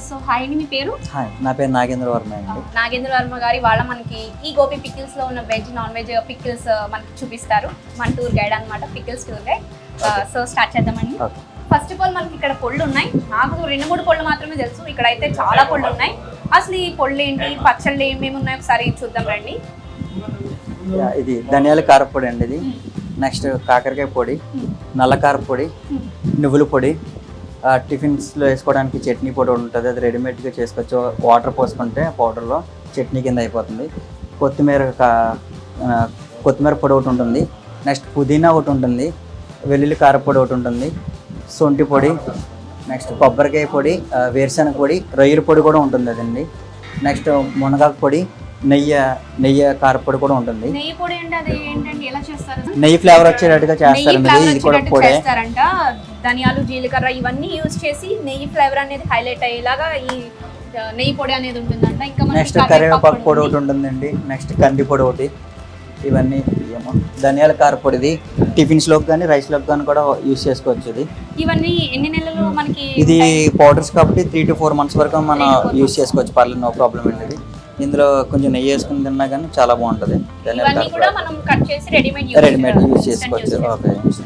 So hi అండి, మీ పేరు? Hi, నా పేరు నాగేంద్ర వర్మ అండి. నాగేంద్ర వర్మ గారి వాళ్ళ మనకి ఈ గోపి పికిల్స్ లో ఉన్న వెజ్ నాన్ వెజ్ పికిల్స్ మనకి చూపిస్తారు. మన టూర్ గైడ్ అన్నమాట, pickles tour guide. So start చేద్దామండి. ఫస్ట్ ఆఫ్ ఆల్ మనకి ఇక్కడ పొళ్ళు ఉన్నాయి. నాకు 2-3 పొళ్ళు మాత్రమే తెలుసు, ఇక్కడ అయితే చాలా పొళ్ళు ఉన్నాయి. అసలు ఈ పొళ్ళు ఏంటి, పచ్చళ్ళు ఏమేమి ఉన్నాయి ఒకసారి చూద్దాం రండి. ఇది ధనియాల కారపొడి అండి. ఇది నెక్స్ట్ కాకరకాయ పొడి, నల్ల కారపొడి, నువ్వుల పొడి, టిఫిన్స్లో వేసుకోవడానికి చట్నీ పొడి ఉంటుంది. అది రెడీమేడ్గా చేసుకోవచ్చు. వాటర్ పోసుకుంటే పౌడర్లో చట్నీ కింద అయిపోతుంది. కొత్తిమీర పొడి ఒకటి ఉంటుంది. నెక్స్ట్ పుదీనా ఒకటి ఉంటుంది. వెల్లుల్లి కారపొడి ఒకటి ఉంటుంది. సొంటి పొడి, నెక్స్ట్ కొబ్బరికాయ పొడి, వేరుశనగ పొడి, రొయ్యల పొడి కూడా ఉంటుంది అదండి. నెక్స్ట్ మునగాకు పొడి, నెయ్యి కారపొడి కూడా ఉంటుంది. నెయ్యి పొడి అంటే అది ఏంటండి, ఎలా చేస్తారు? నెయ్యి ఫ్లేవర్ వచ్చేటట్టుగా చేస్తారండి. ఇది కూడా పొడి చేస్తారంట. ధనియాలు, జీలకర్ర ఇవన్నీ యూజ్ చేసి నెయ్యి ఫ్లేవర్ అనేది హైలైట్ అయ్యేలాగా ఈ నెయ్యి పొడి అనేది ఉంటుందంట. ఇంకా నెక్స్ట్ కరివేపాకు పొడి ఒకటి ఉంటుందండి. నెక్స్ట్ కంది పొడి ఒకటి. ఇవన్నీ ధనియాల కారపొడిది టిఫిన్స్లోకి కానీ రైస్లోకి కానీ కూడా యూజ్ చేసుకోవచ్చు. ఇది ఇవన్నీ ఎన్ని నెలలు మనకి? ఇది పౌడర్స్ కాబట్టి 3 to 4 months వరకు మనం యూజ్ చేసుకోవచ్చు. పర్లేదు, నో ప్రాబ్లం అండి. ఇది ఇందులో కొంచెం నెయ్యి వేసుకుని తిన్నా కానీ చాలా బాగుంటుంది. ఇవన్నీ కూడా మనం కట్ చేసి రెడీమేడ్ యూజ్ చేసుకోవచ్చు. ఓకే.